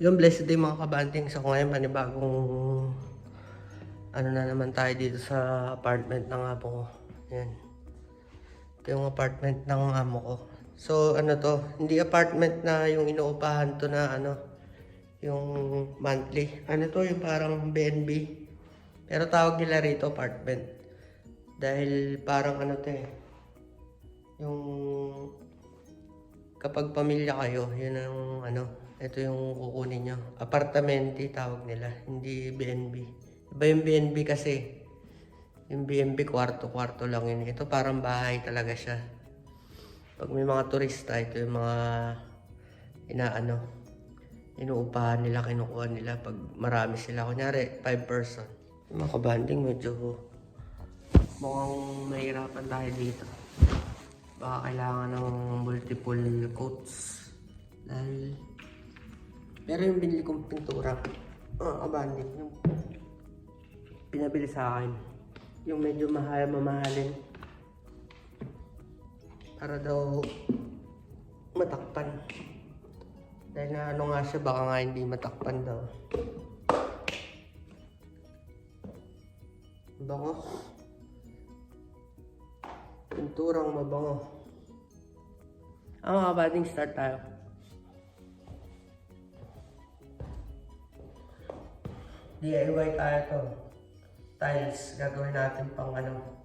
Yung blessed day mga kabanding. So ngayon panibagong ano na naman tayo dito sa apartment ng amo ko. Yan. Ito yung apartment ng amo ko. So ano to, hindi apartment na yung inuupahan to na ano, yung monthly. Ano to, yung parang BNB. Pero tawag nila rito apartment. Dahil parang ano to eh, yung kapag pamilya kayo, yun ang ano, ito yung kukunin nyo. Apartamenti tawag nila, hindi BNB. Iba yung BNB kasi. Yung BNB kwarto-kwarto lang yun. Ito parang bahay talaga siya. Pag may mga turista, ito yung mga inaano, inuupahan nila, kinukuha nila pag marami sila. Kunyari, 5 person. Yung mga kabanding, medyo mukhang mahirapan tayo dito. Baka kailangan ng multiple coats. Dahil pero yung binili kong pintura, kabanding, yung pinabili sa akin, yung medyo mamahalin. Para daw matakpan. Dahil na ano nga siya, baka nga hindi matakpan daw. Bango. Pinturang mabango. Mga kabanding, start tayo. DIY tayo to. Tiles, gagawin natin pang ano.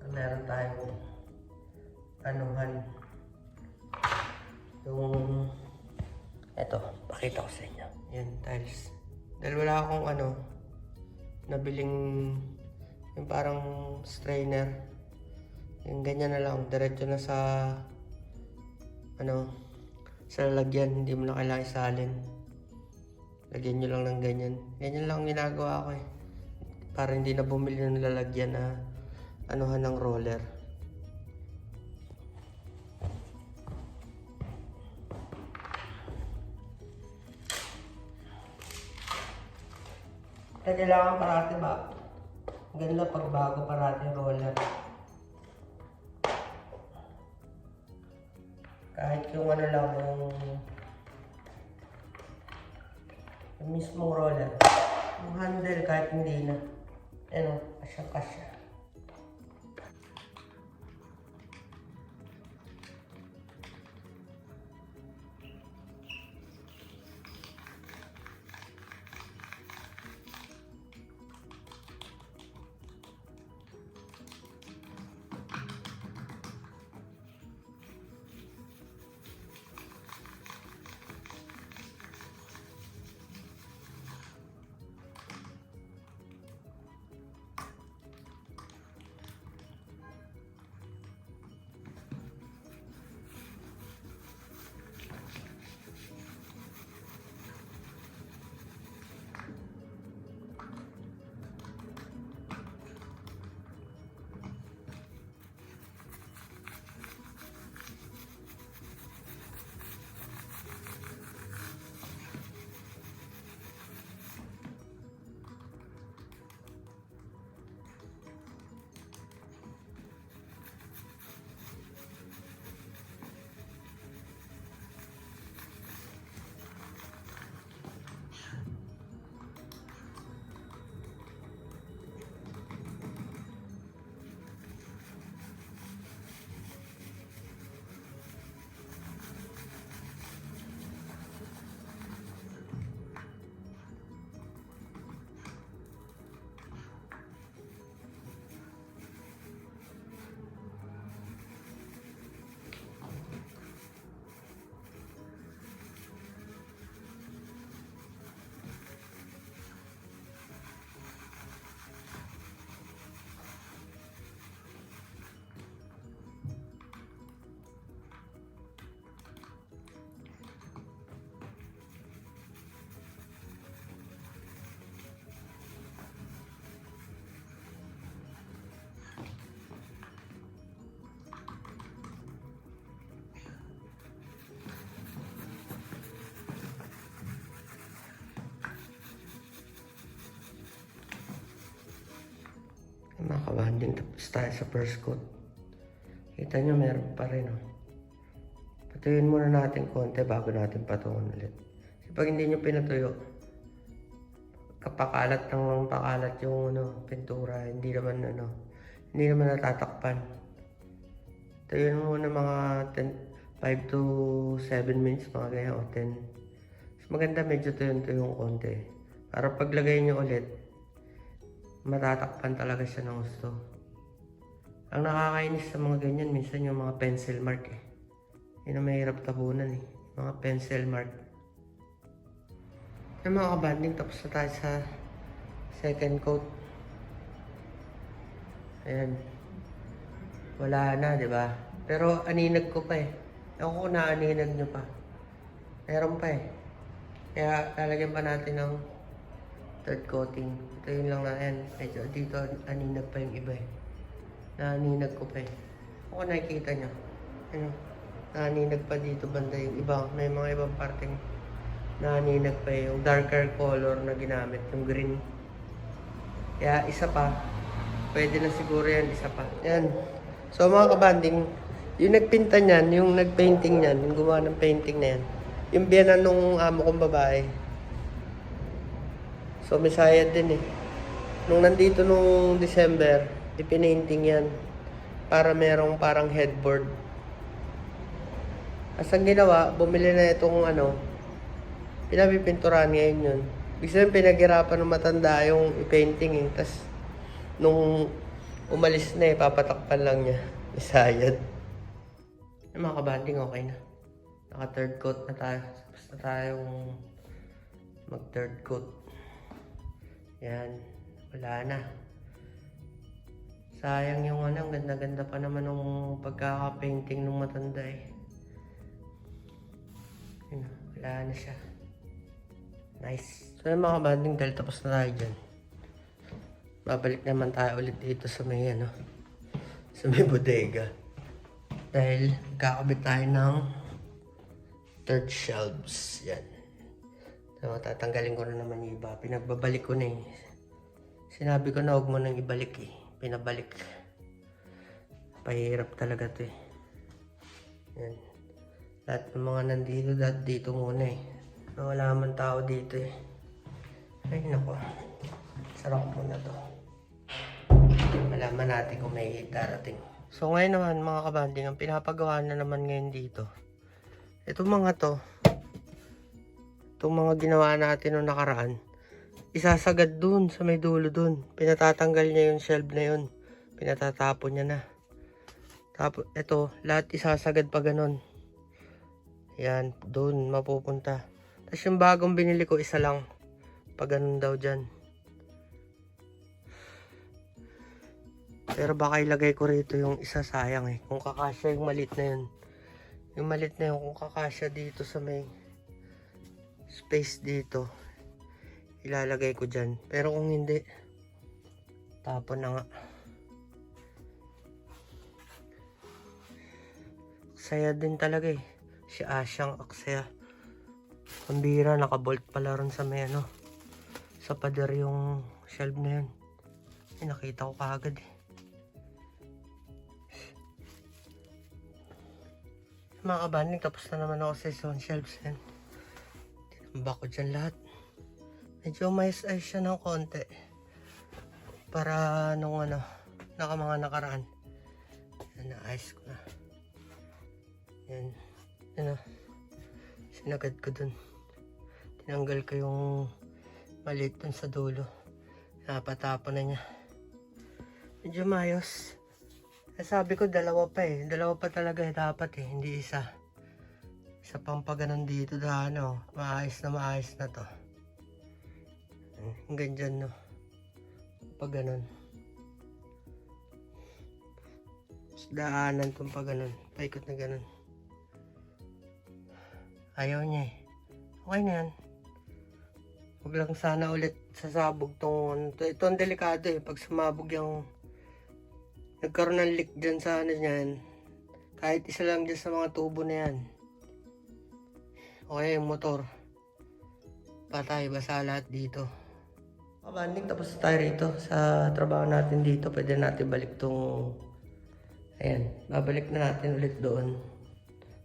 Meron tayong anuhan. Yung eto, pakita ko sa inyo. Yan, tiles. Dahil wala akong ano, nabiling yung parang strainer. Yung ganyan na lang, diretso na sa ano, sa lalagyan, hindi mo na kailangan isalin. Lagyan nyo lang ng ganyan. Ganyan lang ginagawa ko eh. Para hindi na bumili ng lalagyan na anuhan ng roller. Kaya kailangan parati ba? Ganda pag bago parati roller. Kahit yung ano lang, yung mismong roller. Yung handle kahit hindi na. Ano, kasya-kasya. kabanding, tapos tayo sa first coat. Kita nyo, meron pa rin. Oh. Patuyuin muna natin konti bago natin patungan ulit. Kasi pag hindi nyo pinatuyo, kapakalat ng pakalat yung pintura, hindi naman natatakpan. Tuyuin muna mga 5 to 7 minutes, mga ganyan, o 10. Mas maganda medyo tuyong konti. Para paglagay nyo ulit, matatakpan talaga siya ng gusto. Ang nakakainis sa mga ganyan, minsan yung mga pencil mark eh. Yun ang mahirap tabunan eh. Mga pencil mark. Yung mga kabanding, tapos na tayo sa second coat. Ayan. Wala na, di ba? Pero aninag ko pa eh. Ako kung naaninag nyo pa. Meron pa eh. Kaya lalagyan pa natin ng third coating. Ito yun lang na yan. Medyo dito aninag pa yung iba eh. Naaninag ko pa eh. Ako nakikita nyo. Ano? Naaninag pa dito banda yung iba. May mga ibang parteng naaninag pa eh. Yung darker color na ginamit. Yung green. Kaya isa pa. Pwede na siguro yan. Isa pa. Yan. So mga kabanding, yung nagpinta niyan, yung nagpainting niyan, yung gumawa ng painting na yan, yung biyanan nung amo kong babae. So may sayad din eh. Nung nandito nung December, ipinainting yan para merong parang headboard. As ang ginawa, bumili na itong pinapipinturahan ngayon yun. Ibig sabihin pinaghirapan ng matanda yung i-painting eh. Tapos nung umalis na eh, papatakpan lang niya. Isayad. Yung mga kabanding, okay na. Naka third coat na tayo. Tapos na tayong mag third coat. Yan. Wala na. Sayang yung ang ganda-ganda pa naman ng pagkaka-painting ng matanda eh. Yun, wala na siya. Nice. So yung mga kabanding, dahil tapos na tayo dyan. Babalik naman tayo ulit dito sa may sa may bodega. Dahil kakabit tayo ng third shelves. Yan. So, tatanggalin ko na naman yung iba. Pinagbabalik ko na eh. Sinabi ko na huwag mo nang ibalik eh. Pinabalik. Pahirap talaga to eh. Yan. Lahat ng mga nandito, dito muna eh. Wala man tao dito eh. Ay nako. Sarap muna to. Malaman natin kung may darating. So ngayon naman mga kabanding, ang pinapagawa na naman ngayon dito. Itong mga to, itong mga ginawa natin noong nakaraan, isasagad dun sa may dulo dun. Pinatatanggal niya yung shelf na yun. Pinatatapon niya na. Tapos ito, lahat isasagad pa ganun. Yan, dun mapupunta. Tapos yung bagong binili ko, isa lang. Pag ganun daw dyan. Pero baka ilagay ko rito yung isa, sayang eh. Kung kakasya yung malit na yun. Yung malit na yun, kung kakasya dito sa may space dito, ilalagay ko dyan. Pero kung hindi, tapon na nga. Aksaya din talaga eh. Si Asyang Aksaya. Pambira, nakabolt pala ron sa may sa pader yung shelf na yun. Ay, nakita ko kaagad eh. Mga kabanding, tapos na naman ako sa zone shelves yan. Tinambak ko dyan lahat. Medyo mais-ayos siya ng konti. Para nung mga nakaraan. Yan, na-ayos ko na. Yan. Sinagad ko dun. Tinanggal ko yung maliit dun sa dulo. Napatapon na niya. Medyo mayos. Sabi ko dalawa pa eh. Dalawa pa talaga eh, dapat eh. Hindi isa. Isa pang pa ganun dito na maayos na to. Hanggang dyan pag ganun. Daanan kung pag ganun. Paikot na ganun. Ayaw niya eh. Okay na yan. Huwag lang sana ulit sasabog tong ito ang delikado eh. Pag sumabog yung nagkaroon ng leak dyan sa niyan. Kahit isa lang dyan sa mga tubo na yan. Okay, yung motor. Patay, basa lahat dito. Kabanding, tapos tayo rito sa trabaho natin dito. Pwede natin balik tong... Ayan, babalik na natin ulit doon.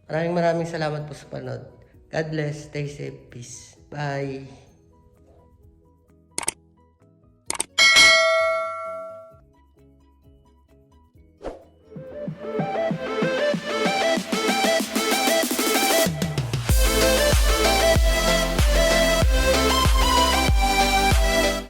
Maraming salamat po sa panood. God bless, stay safe, peace. Bye!